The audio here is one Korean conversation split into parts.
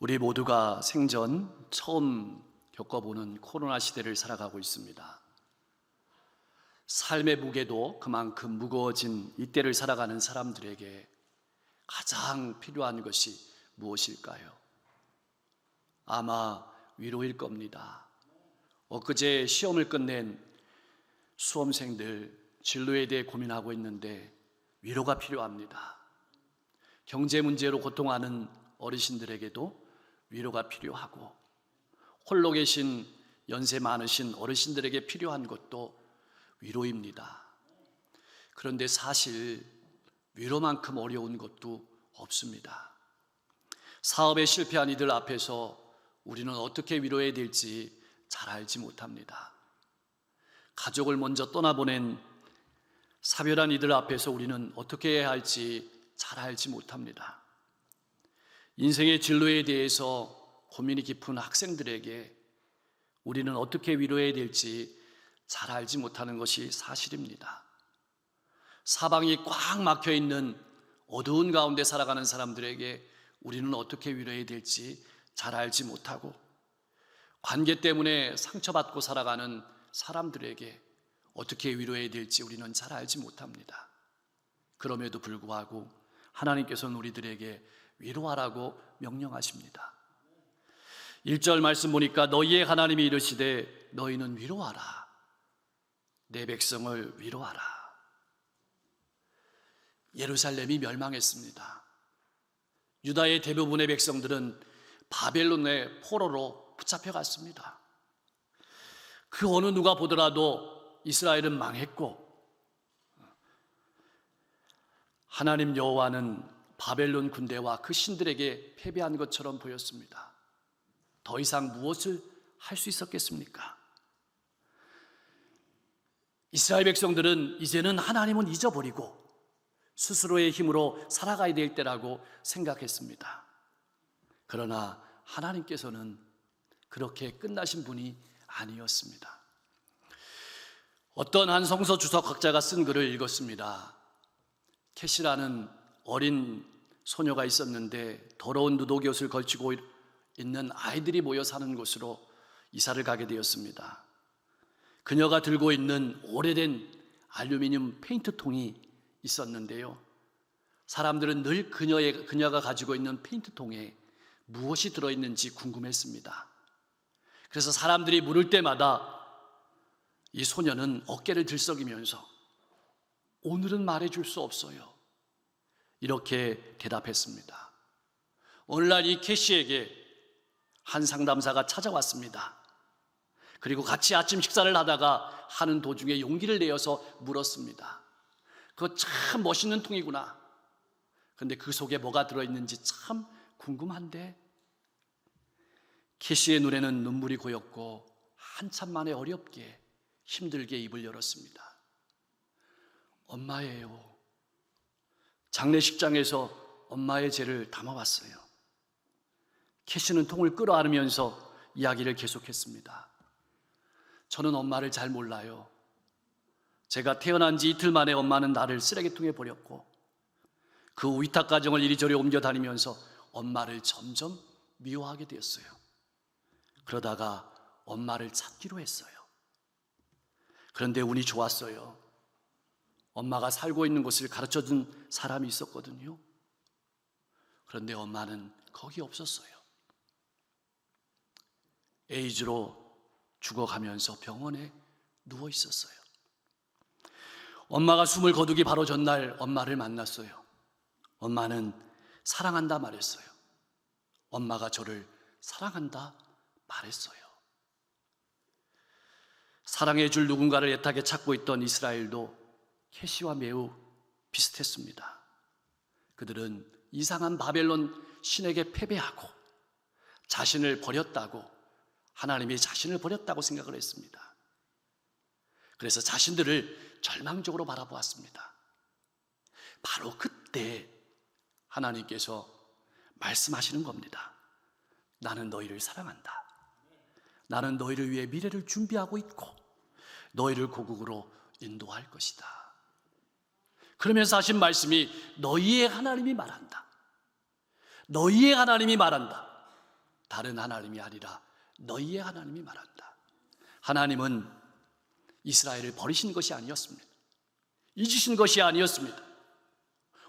우리 모두가 생전 처음 겪어보는 코로나 시대를 살아가고 있습니다. 삶의 무게도 그만큼 무거워진 이때를 살아가는 사람들에게 가장 필요한 것이 무엇일까요? 아마 위로일 겁니다. 엊그제 시험을 끝낸 수험생들 진로에 대해 고민하고 있는데 위로가 필요합니다. 경제 문제로 고통하는 어르신들에게도 위로가 필요하고, 홀로 계신 연세 많으신 어르신들에게 필요한 것도 위로입니다. 그런데 사실 위로만큼 어려운 것도 없습니다. 사업에 실패한 이들 앞에서 우리는 어떻게 위로해야 될지 잘 알지 못합니다. 가족을 먼저 떠나보낸 사별한 이들 앞에서 우리는 어떻게 해야 할지 잘 알지 못합니다. 인생의 진로에 대해서 고민이 깊은 학생들에게 우리는 어떻게 위로해야 될지 잘 알지 못하는 것이 사실입니다. 사방이 꽉 막혀 있는 어두운 가운데 살아가는 사람들에게 우리는 어떻게 위로해야 될지 잘 알지 못하고, 관계 때문에 상처받고 살아가는 사람들에게 어떻게 위로해야 될지 우리는 잘 알지 못합니다. 그럼에도 불구하고 하나님께서는 우리들에게 위로하라고 명령하십니다. 1절 말씀 보니까 너희의 하나님이 이르시되 너희는 위로하라. 내 백성을 위로하라. 예루살렘이 멸망했습니다. 유다의 대부분의 백성들은 바벨론의 포로로 붙잡혀갔습니다. 그 어느 누가 보더라도 이스라엘은 망했고, 하나님 여호와는 바벨론 군대와 그 신들에게 패배한 것처럼 보였습니다. 더 이상 무엇을 할 수 있었겠습니까? 이스라엘 백성들은 이제는 하나님은 잊어버리고 스스로의 힘으로 살아가야 될 때라고 생각했습니다. 그러나 하나님께서는 그렇게 끝나신 분이 아니었습니다. 어떤 한 성서 주석학자가 쓴 글을 읽었습니다. 캐시라는 어린 소녀가 있었는데 더러운 누더기옷을 걸치고 있는 아이들이 모여 사는 곳으로 이사를 가게 되었습니다. 그녀가 들고 있는 오래된 알루미늄 페인트통이 있었는데요, 사람들은 늘 그녀가 가지고 있는 페인트통에 무엇이 들어있는지 궁금했습니다. 그래서 사람들이 물을 때마다 이 소녀는 어깨를 들썩이면서 오늘은 말해줄 수 없어요, 이렇게 대답했습니다. 오늘날 이 캐시에게 한 상담사가 찾아왔습니다. 그리고 같이 아침 식사를 하다가 하는 도중에 용기를 내어서 물었습니다. 그거 참 멋있는 통이구나. 그런데 그 속에 뭐가 들어있는지 참 궁금한데. 캐시의 눈에는 눈물이 고였고 한참 만에 어렵게 힘들게 입을 열었습니다. 엄마예요. 장례식장에서 엄마의 죄를 담아왔어요. 캐시는 통을 끌어안으면서 이야기를 계속했습니다. 저는 엄마를 잘 몰라요. 제가 태어난 지 이틀 만에 엄마는 나를 쓰레기통에 버렸고, 그 위탁 가정을 이리저리 옮겨 다니면서 엄마를 점점 미워하게 되었어요. 그러다가 엄마를 찾기로 했어요. 그런데 운이 좋았어요. 엄마가 살고 있는 곳을 가르쳐준 사람이 있었거든요. 그런데 엄마는 거기 없었어요. 에이즈로 죽어가면서 병원에 누워 있었어요. 엄마가 숨을 거두기 바로 전날 엄마를 만났어요. 엄마는 사랑한다 말했어요. 엄마가 저를 사랑한다 말했어요. 사랑해줄 누군가를 애타게 찾고 있던 이스라엘도 캐시와 매우 비슷했습니다. 그들은 이상한 바벨론 신에게 패배하고 자신을 버렸다고, 하나님이 자신을 버렸다고 생각을 했습니다. 그래서 자신들을 절망적으로 바라보았습니다. 바로 그때 하나님께서 말씀하시는 겁니다. 나는 너희를 사랑한다. 나는 너희를 위해 미래를 준비하고 있고 너희를 고국으로 인도할 것이다. 그러면서 하신 말씀이 너희의 하나님이 말한다. 너희의 하나님이 말한다. 다른 하나님이 아니라 너희의 하나님이 말한다. 하나님은 이스라엘을 버리신 것이 아니었습니다. 잊으신 것이 아니었습니다.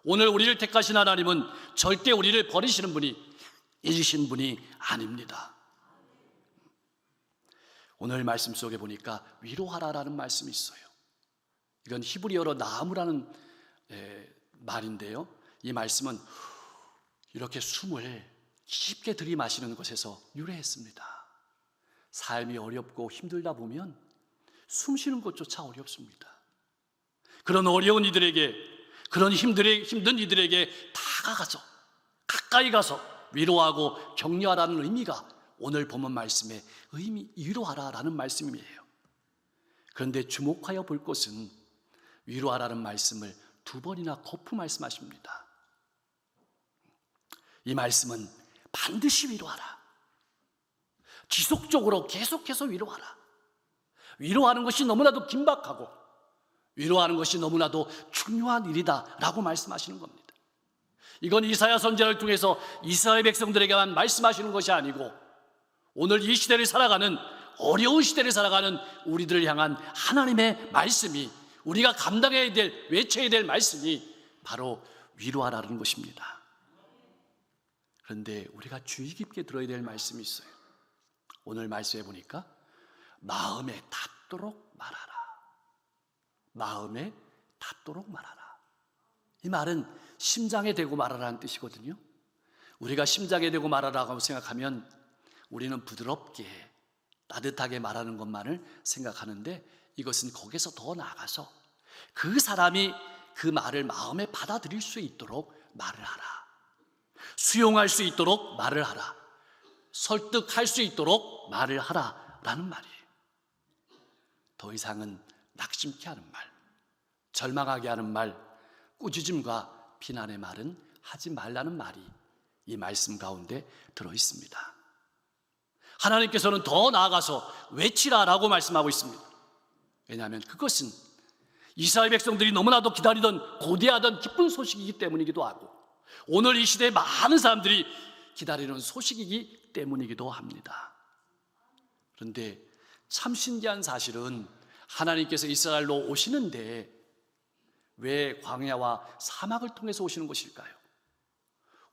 오늘 우리를 택하신 하나님은 절대 우리를 버리시는 분이, 잊으신 분이 아닙니다. 오늘 말씀 속에 보니까 위로하라라는 말씀이 있어요. 이건 히브리어로 나무라는 말인데요, 이 말씀은 이렇게 숨을 깊게 들이마시는 것에서 유래했습니다. 삶이 어렵고 힘들다 보면 숨 쉬는 것조차 어렵습니다. 그런 어려운 이들에게, 그런 힘든 이들에게 다가가서, 가까이 가서 위로하고 격려하라는 의미가 오늘 본문 말씀의 위로하라라는 말씀이에요. 그런데 주목하여 볼 것은 위로하라는 말씀을 2번이나 거푸 말씀하십니다. 이 말씀은 반드시 위로하라, 지속적으로 계속해서 위로하라, 위로하는 것이 너무나도 긴박하고 위로하는 것이 너무나도 중요한 일이다 라고 말씀하시는 겁니다. 이건 이사야 선지자를 통해서 이스라엘 백성들에게만 말씀하시는 것이 아니고 오늘 이 시대를 살아가는, 어려운 시대를 살아가는 우리들을 향한 하나님의 말씀이, 우리가 감당해야 될, 외쳐야 될 말씀이 바로 위로하라는 것입니다. 그런데 우리가 주의 깊게 들어야 될 말씀이 있어요. 오늘 말씀해 보니까 마음에 닿도록 말하라, 마음에 닿도록 말하라. 이 말은 심장에 대고 말하라는 뜻이거든요. 우리가 심장에 대고 말하라고 생각하면 우리는 부드럽게 따뜻하게 말하는 것만을 생각하는데, 이것은 거기서 더 나아가서 그 사람이 그 말을 마음에 받아들일 수 있도록 말을 하라, 수용할 수 있도록 말을 하라, 설득할 수 있도록 말을 하라라는 말이에요. 더 이상은 낙심케 하는 말, 절망하게 하는 말, 꾸짖음과 비난의 말은 하지 말라는 말이 이 말씀 가운데 들어 있습니다. 하나님께서는 더 나아가서 외치라라고 말씀하고 있습니다. 왜냐하면 그것은 이스라엘 백성들이 너무나도 기다리던, 고대하던 기쁜 소식이기 때문이기도 하고 오늘 이 시대에 많은 사람들이 기다리는 소식이기 때문이기도 합니다. 그런데 참 신기한 사실은 하나님께서 이스라엘로 오시는데 왜 광야와 사막을 통해서 오시는 것일까요?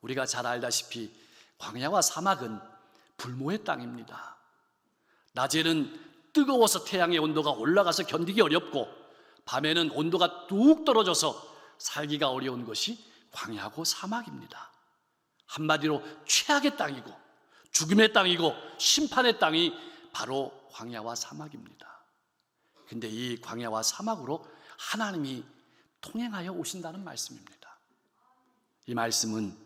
우리가 잘 알다시피 광야와 사막은 불모의 땅입니다. 낮에는 뜨거워서 태양의 온도가 올라가서 견디기 어렵고 밤에는 온도가 뚝 떨어져서 살기가 어려운 것이 광야고 사막입니다. 한마디로 최악의 땅이고 죽음의 땅이고 심판의 땅이 바로 광야와 사막입니다. 근데 이 광야와 사막으로 하나님이 통행하여 오신다는 말씀입니다. 이 말씀은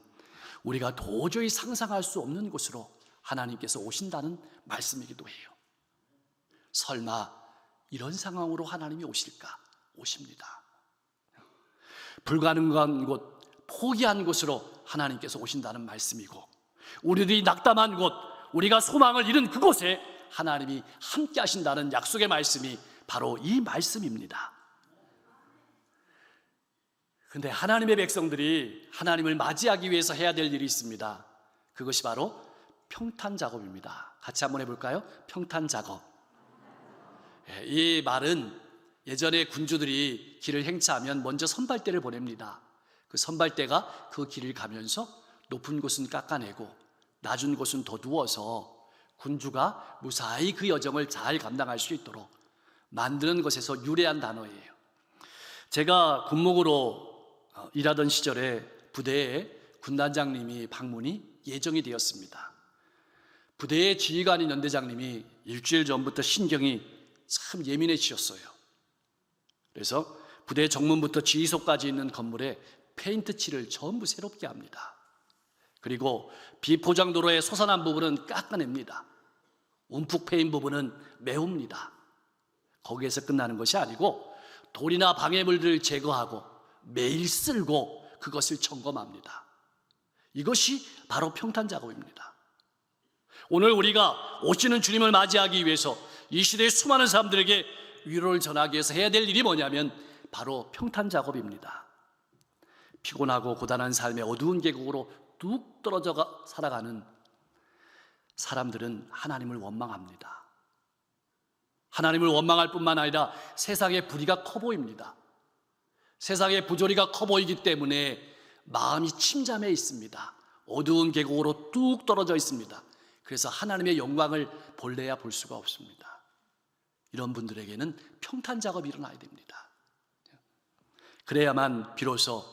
우리가 도저히 상상할 수 없는 곳으로 하나님께서 오신다는 말씀이기도 해요. 설마 이런 상황으로 하나님이 오실까? 오십니다. 불가능한 곳, 포기한 곳으로 하나님께서 오신다는 말씀이고, 우리들이 낙담한 곳, 우리가 소망을 잃은 그곳에 하나님이 함께 하신다는 약속의 말씀이 바로 이 말씀입니다. 그런데 하나님의 백성들이 하나님을 맞이하기 위해서 해야 될 일이 있습니다. 그것이 바로 평탄 작업입니다. 같이 한번 해볼까요? 평탄 작업. 이 말은 예전에 군주들이 길을 행차하면 먼저 선발대를 보냅니다. 그 선발대가 그 길을 가면서 높은 곳은 깎아내고 낮은 곳은 더 두어서 군주가 무사히 그 여정을 잘 감당할 수 있도록 만드는 것에서 유래한 단어예요. 제가 군목으로 일하던 시절에 부대에 군단장님이 방문이 예정이 되었습니다. 부대의 지휘관인 연대장님이 일주일 전부터 신경이 참 예민해지셨어요. 그래서 부대 정문부터 지휘소까지 있는 건물에 페인트 칠을 전부 새롭게 합니다. 그리고 비포장도로의 솟아난 부분은 깎아냅니다. 움푹 패인 부분은 메웁니다. 거기에서 끝나는 것이 아니고 돌이나 방해물들을 제거하고 매일 쓸고 그것을 점검합니다. 이것이 바로 평탄 작업입니다. 오늘 우리가 오시는 주님을 맞이하기 위해서 이 시대의 수많은 사람들에게 위로를 전하기 위해서 해야 될 일이 뭐냐면 바로 평탄 작업입니다. 피곤하고 고단한 삶의 어두운 계곡으로 뚝 떨어져 살아가는 사람들은 하나님을 원망합니다. 하나님을 원망할 뿐만 아니라 세상의 불의가 커 보입니다. 세상의 부조리가 커 보이기 때문에 마음이 침잠해 있습니다. 어두운 계곡으로 뚝 떨어져 있습니다. 그래서 하나님의 영광을 볼래야 볼 수가 없습니다. 이런 분들에게는 평탄 작업이 일어나야 됩니다. 그래야만 비로소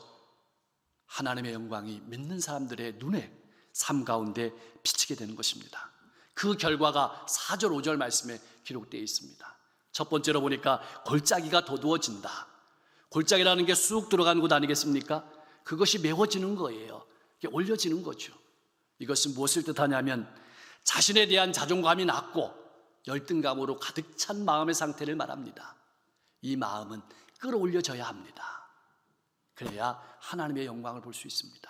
하나님의 영광이 믿는 사람들의 눈에 삶 가운데 비치게 되는 것입니다. 그 결과가 4절 5절 말씀에 기록되어 있습니다. 첫 번째로 보니까 골짜기가 더두어진다. 골짜기라는 게 쑥 들어간 곳 아니겠습니까? 그것이 메워지는 거예요. 이게 올려지는 거죠. 이것은 무엇을 뜻하냐면 자신에 대한 자존감이 낮고 열등감으로 가득 찬 마음의 상태를 말합니다. 이 마음은 끌어올려져야 합니다. 그래야 하나님의 영광을 볼 수 있습니다.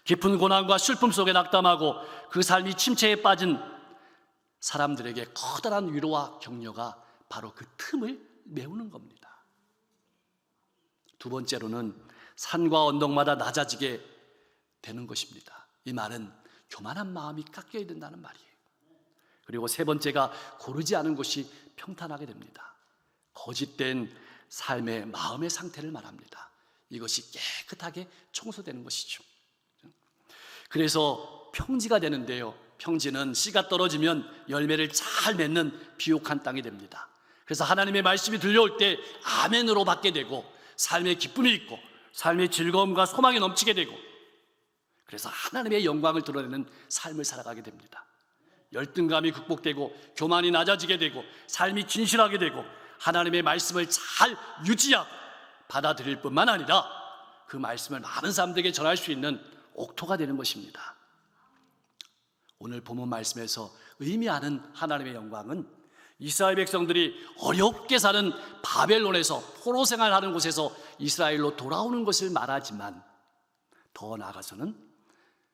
깊은 고난과 슬픔 속에 낙담하고 그 삶이 침체에 빠진 사람들에게 커다란 위로와 격려가 바로 그 틈을 메우는 겁니다. 두 번째로는 산과 언덕마다 낮아지게 되는 것입니다. 이 말은 교만한 마음이 깎여야 된다는 말이에요. 그리고 세 번째가 고르지 않은 것이 평탄하게 됩니다. 거짓된 삶의 마음의 상태를 말합니다. 이것이 깨끗하게 청소되는 것이죠. 그래서 평지가 되는데요, 평지는 씨가 떨어지면 열매를 잘 맺는 비옥한 땅이 됩니다. 그래서 하나님의 말씀이 들려올 때 아멘으로 받게 되고 삶의 기쁨이 있고 삶의 즐거움과 소망이 넘치게 되고 그래서 하나님의 영광을 드러내는 삶을 살아가게 됩니다. 열등감이 극복되고 교만이 낮아지게 되고 삶이 진실하게 되고 하나님의 말씀을 잘 유지하고 받아들일 뿐만 아니라 그 말씀을 많은 사람들에게 전할 수 있는 옥토가 되는 것입니다. 오늘 본문 말씀에서 의미하는 하나님의 영광은 이스라엘 백성들이 어렵게 사는 바벨론에서 포로 생활하는 곳에서 이스라엘로 돌아오는 것을 말하지만 더 나아가서는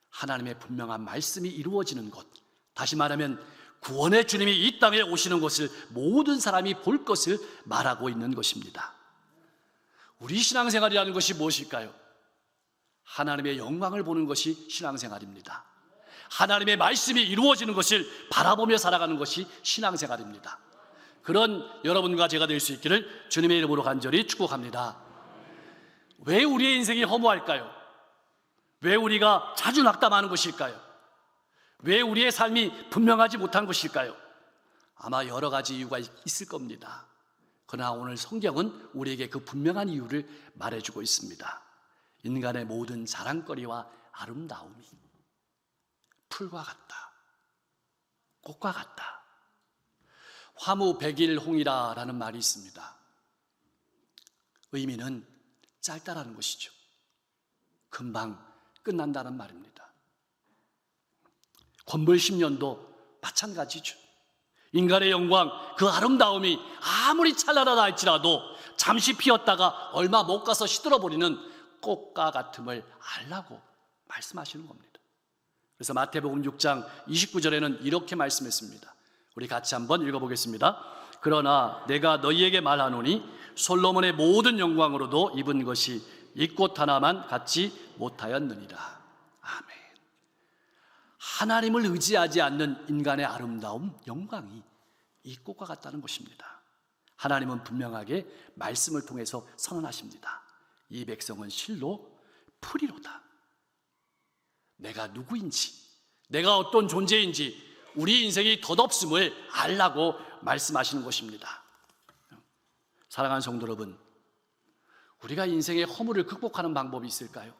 하나님의 분명한 말씀이 이루어지는 것, 다시 말하면 구원의 주님이 이 땅에 오시는 것을 모든 사람이 볼 것을 말하고 있는 것입니다. 우리 신앙생활이라는 것이 무엇일까요? 하나님의 영광을 보는 것이 신앙생활입니다. 하나님의 말씀이 이루어지는 것을 바라보며 살아가는 것이 신앙생활입니다. 그런 여러분과 제가 될 수 있기를 주님의 이름으로 간절히 축복합니다. 왜 우리의 인생이 허무할까요? 왜 우리가 자주 낙담하는 것일까요? 왜 우리의 삶이 분명하지 못한 것일까요? 아마 여러 가지 이유가 있을 겁니다. 그러나 오늘 성경은 우리에게 그 분명한 이유를 말해주고 있습니다. 인간의 모든 자랑거리와 아름다움이 풀과 같다, 꽃과 같다. 화무백일홍이라는 말이 있습니다. 의미는 짧다라는 것이죠. 금방 끝난다는 말입니다. 권벌 10년도 마찬가지죠. 인간의 영광, 그 아름다움이 아무리 찬란하다 할지라도 잠시 피었다가 얼마 못 가서 시들어버리는 꽃과 같음을 알라고 말씀하시는 겁니다. 그래서 마태복음 6장 29절에는 이렇게 말씀했습니다. 우리 같이 한번 읽어보겠습니다. 그러나 내가 너희에게 말하노니 솔로몬의 모든 영광으로도 입은 것이 이 꽃 하나만 갖지 못하였느니라. 아멘. 하나님을 의지하지 않는 인간의 아름다움, 영광이 이 꽃과 같다는 것입니다. 하나님은 분명하게 말씀을 통해서 선언하십니다. 이 백성은 실로 풀이로다. 내가 누구인지, 내가 어떤 존재인지 우리 인생이 덧없음을 알라고 말씀하시는 것입니다. 사랑하는 성도 여러분, 우리가 인생의 허물을 극복하는 방법이 있을까요?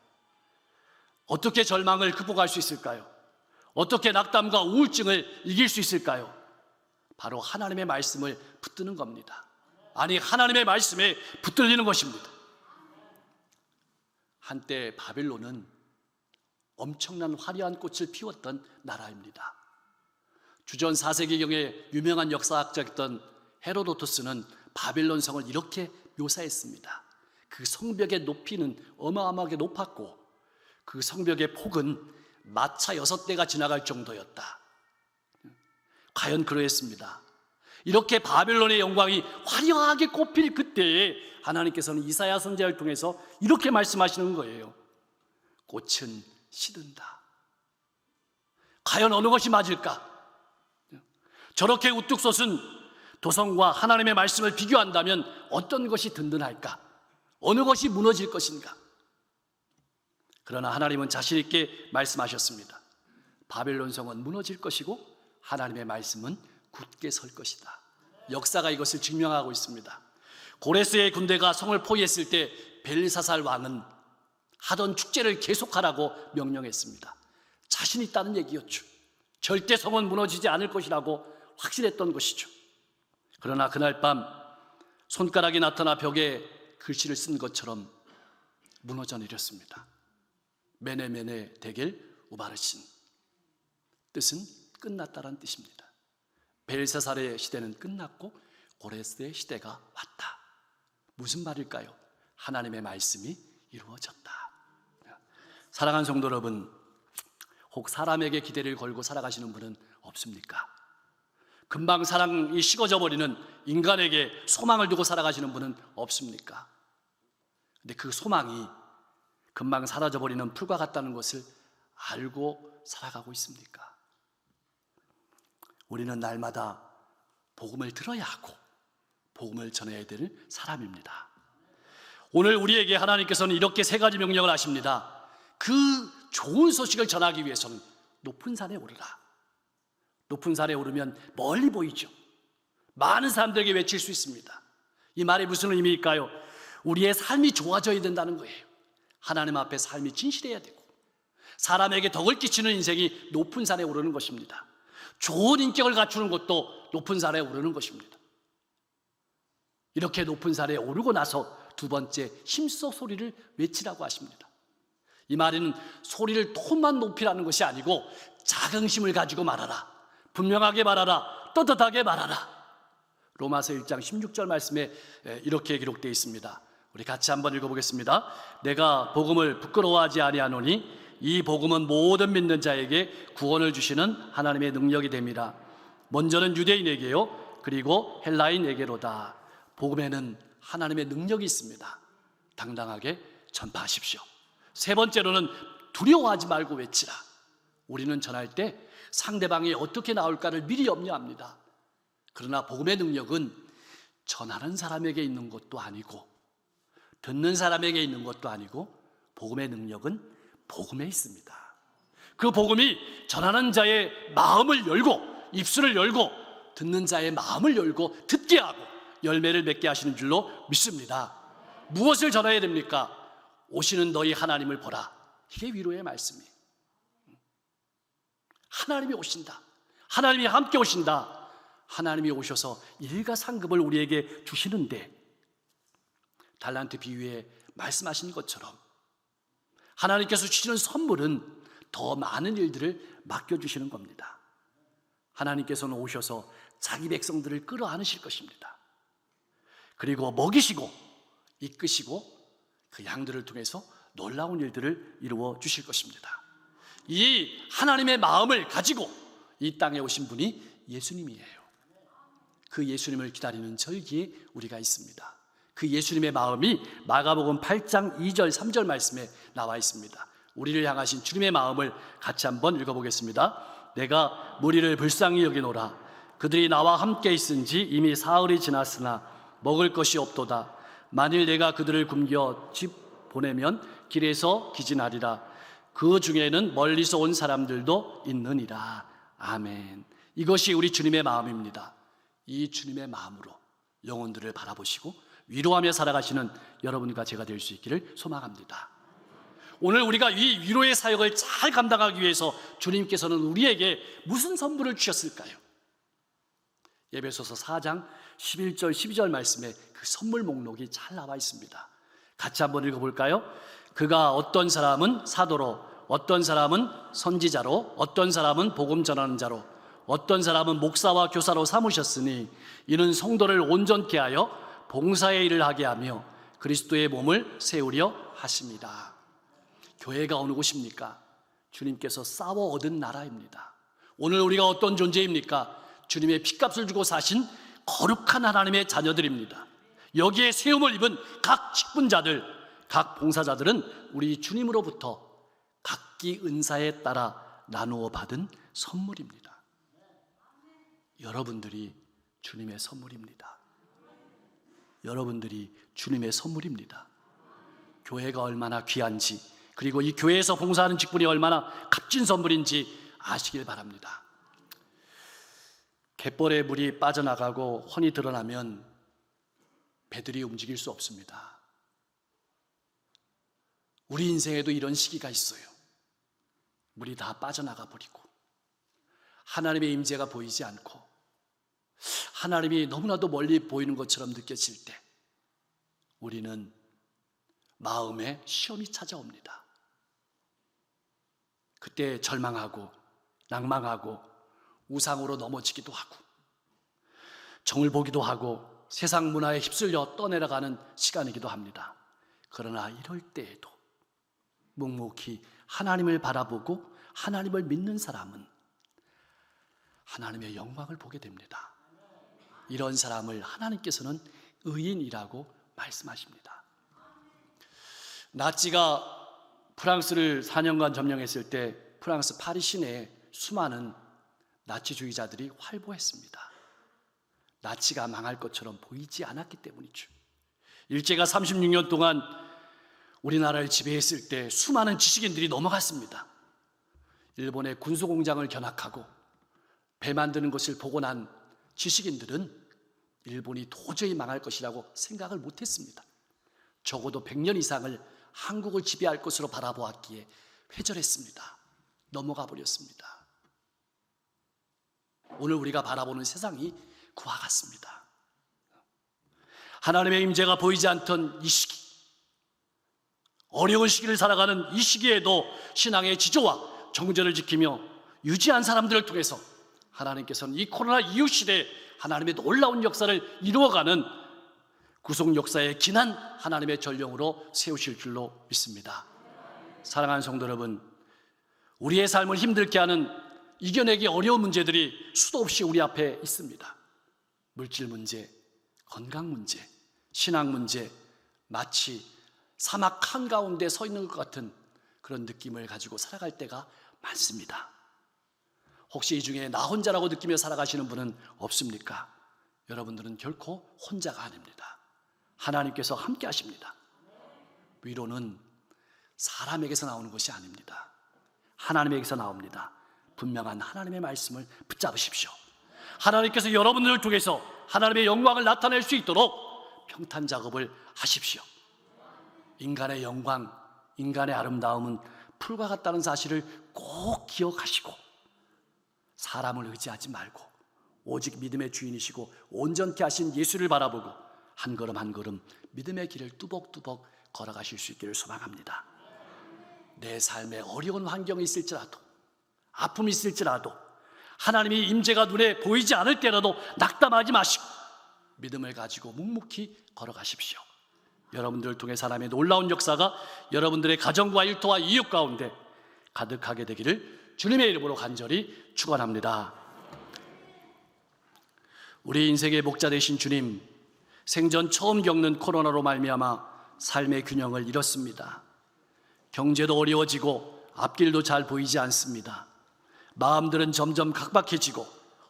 어떻게 절망을 극복할 수 있을까요? 어떻게 낙담과 우울증을 이길 수 있을까요? 바로 하나님의 말씀을 붙드는 겁니다. 아니, 하나님의 말씀에 붙들리는 것입니다. 한때 바벨론은 엄청난 화려한 꽃을 피웠던 나라입니다. 주전 4세기경에 유명한 역사학자였던 헤로도토스는 바벨론 성을 이렇게 묘사했습니다. 그 성벽의 높이는 어마어마하게 높았고 그 성벽의 폭은 마차 6대가 지나갈 정도였다. 과연 그러했습니다. 이렇게 바벨론의 영광이 화려하게 꽃필 그때에 하나님께서는 이사야 선지자를 통해서 이렇게 말씀하시는 거예요. 꽃은 시든다. 과연 어느 것이 맞을까? 저렇게 우뚝 솟은 도성과 하나님의 말씀을 비교한다면 어떤 것이 든든할까? 어느 것이 무너질 것인가? 그러나 하나님은 자신 있게 말씀하셨습니다. 바벨론 성은 무너질 것이고 하나님의 말씀은 굳게 설 것이다. 역사가 이것을 증명하고 있습니다. 고레스의 군대가 성을 포위했을 때 벨사살 왕은 하던 축제를 계속하라고 명령했습니다. 자신 있다는 얘기였죠. 절대 성은 무너지지 않을 것이라고 확신했던 것이죠. 그러나 그날 밤 손가락이 나타나 벽에 글씨를 쓴 것처럼 무너져 내렸습니다. 메네메네 데겔 우바르신, 뜻은 끝났다라는 뜻입니다. 벨사살의 시대는 끝났고 고레스의 시대가 왔다. 무슨 말일까요? 하나님의 말씀이 이루어졌다. 사랑하는 성도 여러분, 혹 사람에게 기대를 걸고 살아가시는 분은 없습니까? 금방 사랑이 식어져 버리는 인간에게 소망을 두고 살아가시는 분은 없습니까? 근데 그 소망이 금방 사라져 버리는 풀과 같다는 것을 알고 살아가고 있습니까? 우리는 날마다 복음을 들어야 하고 복음을 전해야 될 사람입니다. 오늘 우리에게 하나님께서는 이렇게 세 가지 명령을 하십니다. 그 좋은 소식을 전하기 위해서는 높은 산에 오르라. 높은 산에 오르면 멀리 보이죠. 많은 사람들에게 외칠 수 있습니다. 이 말이 무슨 의미일까요? 우리의 삶이 좋아져야 된다는 거예요. 하나님 앞에 삶이 진실해야 되고 사람에게 덕을 끼치는 인생이 높은 산에 오르는 것입니다. 좋은 인격을 갖추는 것도 높은 산에 오르는 것입니다. 이렇게 높은 산에 오르고 나서 두 번째, 힘써 소리를 외치라고 하십니다. 이 말은 소리를 톤만 높이라는 것이 아니고 자긍심을 가지고 말하라, 분명하게 말하라, 떳떳하게 말하라. 로마서 1장 16절 말씀에 이렇게 기록되어 있습니다. 우리 같이 한번 읽어보겠습니다. 내가 복음을 부끄러워하지 아니하노니 이 복음은 모든 믿는 자에게 구원을 주시는 하나님의 능력이 됨이라. 먼저는 유대인에게요, 그리고 헬라인에게로다. 복음에는 하나님의 능력이 있습니다. 당당하게 전파하십시오. 세 번째로는 두려워하지 말고 외치라. 우리는 전할 때 상대방이 어떻게 나올까를 미리 염려합니다. 그러나 복음의 능력은 전하는 사람에게 있는 것도 아니고 듣는 사람에게 있는 것도 아니고 복음의 능력은 복음에 있습니다. 그 복음이 전하는 자의 마음을 열고 입술을 열고 듣는 자의 마음을 열고 듣게 하고 열매를 맺게 하시는 줄로 믿습니다. 무엇을 전해야 됩니까? 오시는 너희 하나님을 보라. 이게 위로의 말씀이에요. 하나님이 오신다. 하나님이 함께 오신다. 하나님이 오셔서 일가상급을 우리에게 주시는데 달란트 비유에 말씀하신 것처럼 하나님께서 주시는 선물은 더 많은 일들을 맡겨주시는 겁니다. 하나님께서는 오셔서 자기 백성들을 끌어안으실 것입니다. 그리고 먹이시고 이끄시고 그 양들을 통해서 놀라운 일들을 이루어 주실 것입니다. 이 하나님의 마음을 가지고 이 땅에 오신 분이 예수님이에요. 그 예수님을 기다리는 절기에 우리가 있습니다. 그 예수님의 마음이 마가복음 8장 2절 3절 말씀에 나와 있습니다. 우리를 향하신 주님의 마음을 같이 한번 읽어보겠습니다. 내가 무리를 불쌍히 여기노라. 그들이 나와 함께 있은지 이미 사흘이 지났으나 먹을 것이 없도다. 만일 내가 그들을 굶겨 집 보내면 길에서 기진하리라. 그 중에는 멀리서 온 사람들도 있느니라. 아멘. 이것이 우리 주님의 마음입니다. 이 주님의 마음으로 영혼들을 바라보시고 위로하며 살아가시는 여러분과 제가 될 수 있기를 소망합니다. 오늘 우리가 이 위로의 사역을 잘 감당하기 위해서 주님께서는 우리에게 무슨 선물을 주셨을까요? 에베소서 4장 11절 12절 말씀에 그 선물 목록이 잘 나와 있습니다. 같이 한번 읽어볼까요? 그가 어떤 사람은 사도로, 어떤 사람은 선지자로, 어떤 사람은 복음 전하는 자로, 어떤 사람은 목사와 교사로 삼으셨으니 이는 성도를 온전케 하여 봉사의 일을 하게 하며 그리스도의 몸을 세우려 하십니다. 교회가 어느 곳입니까? 주님께서 싸워 얻은 나라입니다. 오늘 우리가 어떤 존재입니까? 주님의 피값을 주고 사신 거룩한 하나님의 자녀들입니다. 여기에 세움을 입은 각 직분자들, 각 봉사자들은 우리 주님으로부터 각기 은사에 따라 나누어 받은 선물입니다. 여러분들이 주님의 선물입니다. 여러분들이 주님의 선물입니다. 교회가 얼마나 귀한지, 그리고 이 교회에서 봉사하는 직분이 얼마나 값진 선물인지 아시길 바랍니다. 갯벌에 물이 빠져나가고 혼이 드러나면 배들이 움직일 수 없습니다. 우리 인생에도 이런 시기가 있어요. 물이 다 빠져나가 버리고 하나님의 임재가 보이지 않고 하나님이 너무나도 멀리 보이는 것처럼 느껴질 때 우리는 마음에 시험이 찾아옵니다. 그때 절망하고 낭망하고 우상으로 넘어지기도 하고 정을 보기도 하고 세상 문화에 휩쓸려 떠내려가는 시간이기도 합니다. 그러나 이럴 때에도 묵묵히 하나님을 바라보고 하나님을 믿는 사람은 하나님의 영광을 보게 됩니다. 이런 사람을 하나님께서는 의인이라고 말씀하십니다. 나치가 프랑스를 4년간 점령했을 때 프랑스 파리 시내에 수많은 나치주의자들이 활보했습니다. 나치가 망할 것처럼 보이지 않았기 때문이죠. 일제가 36년 동안 우리나라를 지배했을 때 수많은 지식인들이 넘어갔습니다. 일본의 군수공장을 견학하고 배 만드는 것을 보고 난 지식인들은 일본이 도저히 망할 것이라고 생각을 못했습니다. 적어도 100년 이상을 한국을 지배할 것으로 바라보았기에 회절했습니다. 넘어가 버렸습니다. 오늘 우리가 바라보는 세상이 그와 같습니다. 하나님의 임재가 보이지 않던 이 시기, 어려운 시기를 살아가는 이 시기에도 신앙의 지조와 정절을 지키며 유지한 사람들을 통해서 하나님께서는 이 코로나 이후 시대에 하나님의 놀라운 역사를 이루어가는 구속 역사의 기난 하나님의 전령으로 세우실 줄로 믿습니다. 사랑하는 성도 여러분, 우리의 삶을 힘들게 하는 이겨내기 어려운 문제들이 수도 없이 우리 앞에 있습니다. 물질 문제, 건강 문제, 신앙 문제, 마치 사막 한가운데 서 있는 것 같은 그런 느낌을 가지고 살아갈 때가 많습니다. 혹시 이 중에 나 혼자라고 느끼며 살아가시는 분은 없습니까? 여러분들은 결코 혼자가 아닙니다. 하나님께서 함께 하십니다. 위로는 사람에게서 나오는 것이 아닙니다. 하나님에게서 나옵니다. 분명한 하나님의 말씀을 붙잡으십시오. 하나님께서 여러분들을 통해서 하나님의 영광을 나타낼 수 있도록 평탄 작업을 하십시오. 인간의 영광, 인간의 아름다움은 풀과 같다는 사실을 꼭 기억하시고 사람을 의지하지 말고 오직 믿음의 주인이시고 온전케 하신 예수를 바라보고 한 걸음 한 걸음 믿음의 길을 뚜벅뚜벅 걸어가실 수 있기를 소망합니다. 내 삶에 어려운 환경이 있을지라도, 아픔이 있을지라도, 하나님의 임재가 눈에 보이지 않을 때라도 낙담하지 마시고 믿음을 가지고 묵묵히 걸어가십시오. 여러분들을 통해 하나님의 놀라운 역사가 여러분들의 가정과 일터와 이웃 가운데 가득하게 되기를 주님의 이름으로 간절히 축원합니다. 우리 인생의 목자 되신 주님, 생전 처음 겪는 코로나로 말미암아 삶의 균형을 잃었습니다. 경제도 어려워지고 앞길도 잘 보이지 않습니다. 마음들은 점점 각박해지고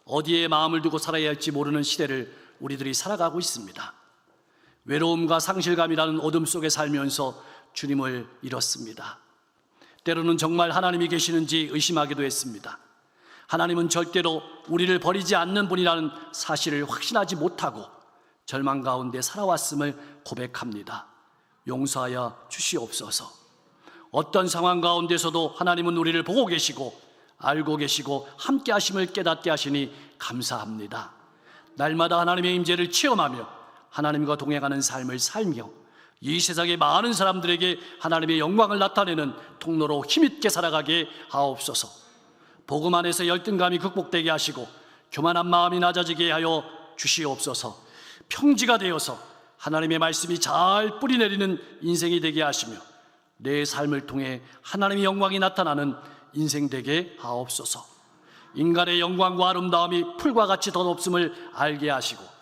어디에 마음을 두고 살아야 할지 모르는 시대를 우리들이 살아가고 있습니다. 외로움과 상실감이라는 어둠 속에 살면서 주님을 잃었습니다. 때로는 정말 하나님이 계시는지 의심하기도 했습니다. 하나님은 절대로 우리를 버리지 않는 분이라는 사실을 확신하지 못하고 절망 가운데 살아왔음을 고백합니다. 용서하여 주시옵소서. 어떤 상황 가운데서도 하나님은 우리를 보고 계시고 알고 계시고 함께 하심을 깨닫게 하시니 감사합니다. 날마다 하나님의 임재를 체험하며 하나님과 동행하는 삶을 살며 이 세상의 많은 사람들에게 하나님의 영광을 나타내는 통로로 힘있게 살아가게 하옵소서. 복음 안에서 열등감이 극복되게 하시고 교만한 마음이 낮아지게 하여 주시옵소서. 평지가 되어서 하나님의 말씀이 잘 뿌리내리는 인생이 되게 하시며 내 삶을 통해 하나님의 영광이 나타나는 인생 되게 하옵소서. 인간의 영광과 아름다움이 풀과 같이 덧없음을 알게 하시고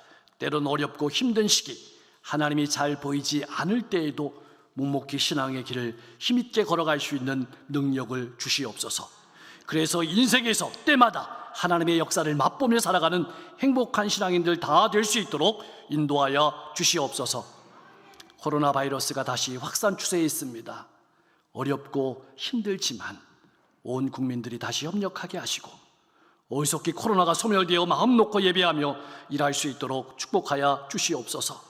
때론 어렵고 힘든 시기, 하나님이 잘 보이지 않을 때에도 묵묵히 신앙의 길을 힘있게 걸어갈 수 있는 능력을 주시옵소서. 그래서 인생에서 때마다 하나님의 역사를 맛보며 살아가는 행복한 신앙인들 다 될 수 있도록 인도하여 주시옵소서. 코로나 바이러스가 다시 확산 추세에 있습니다. 어렵고 힘들지만 온 국민들이 다시 협력하게 하시고 어리석기 코로나가 소멸되어 마음 놓고 예배하며 일할 수 있도록 축복하여 주시옵소서.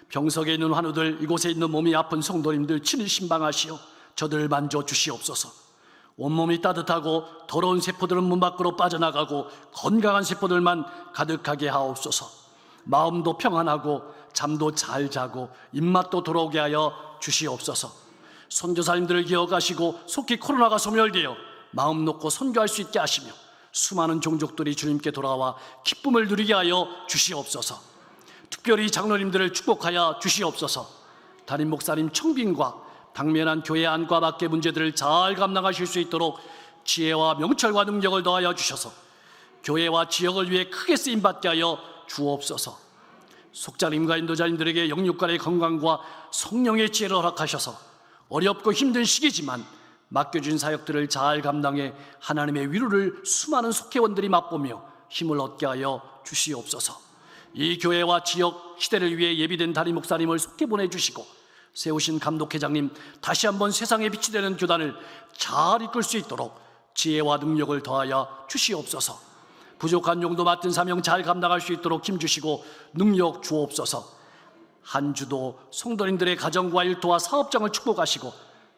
병석에 있는 환우들, 이곳에 있는 몸이 아픈 성도님들 친히 신방하시어 저들을 만져 주시옵소서. 온몸이 따뜻하고 더러운 세포들은 문 밖으로 빠져나가고 건강한 세포들만 가득하게 하옵소서. 마음도 평안하고 잠도 잘 자고 입맛도 돌아오게 하여 주시옵소서. 선교사님들을 기억하시고 속히 코로나가 소멸되어 마음 놓고 선교할 수 있게 하시며 수많은 종족들이 주님께 돌아와 기쁨을 누리게 하여 주시옵소서. 특별히 장로님들을 축복하여 주시옵소서. 담임 목사님 청빙과 당면한 교회 안과 밖의 문제들을 잘 감당하실 수 있도록 지혜와 명철과 능력을 더하여 주셔서 교회와 지역을 위해 크게 쓰임받게 하여 주옵소서. 속자님과 인도자님들에게 영육간의 건강과 성령의 지혜를 허락하셔서 어렵고 힘든 시기지만 맡겨준 사역들을 잘 감당해 하나님의 위로를 수많은 속회원들이 맛보며 힘을 얻게 하여 주시옵소서. 이 교회와 지역 시대를 위해 예비된 담임 목사님을 속해 보내주시고 세우신 감독회장님 다시 한번 세상의 빛이 되는 교단을 잘 이끌 수 있도록 지혜와 능력을 더하여 주시옵소서. 부족한 용도 맡은 사명 잘 감당할 수 있도록 힘주시고 능력 주옵소서. 한 주도 성도님들의 가정과 일터와 사업장을 축복하시고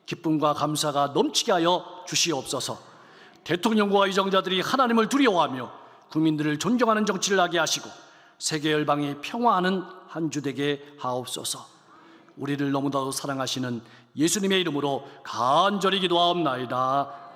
기쁨과 감사가 넘치게 하여 주시옵소서. 대통령과 의정자들이 하나님을 두려워하며 국민들을 존경하는 정치를 하게 하시고 세계 열방이 평화하는 한 주 되게 하옵소서. 우리를 너무나도 사랑하시는 예수님의 이름으로 간절히 기도하옵나이다.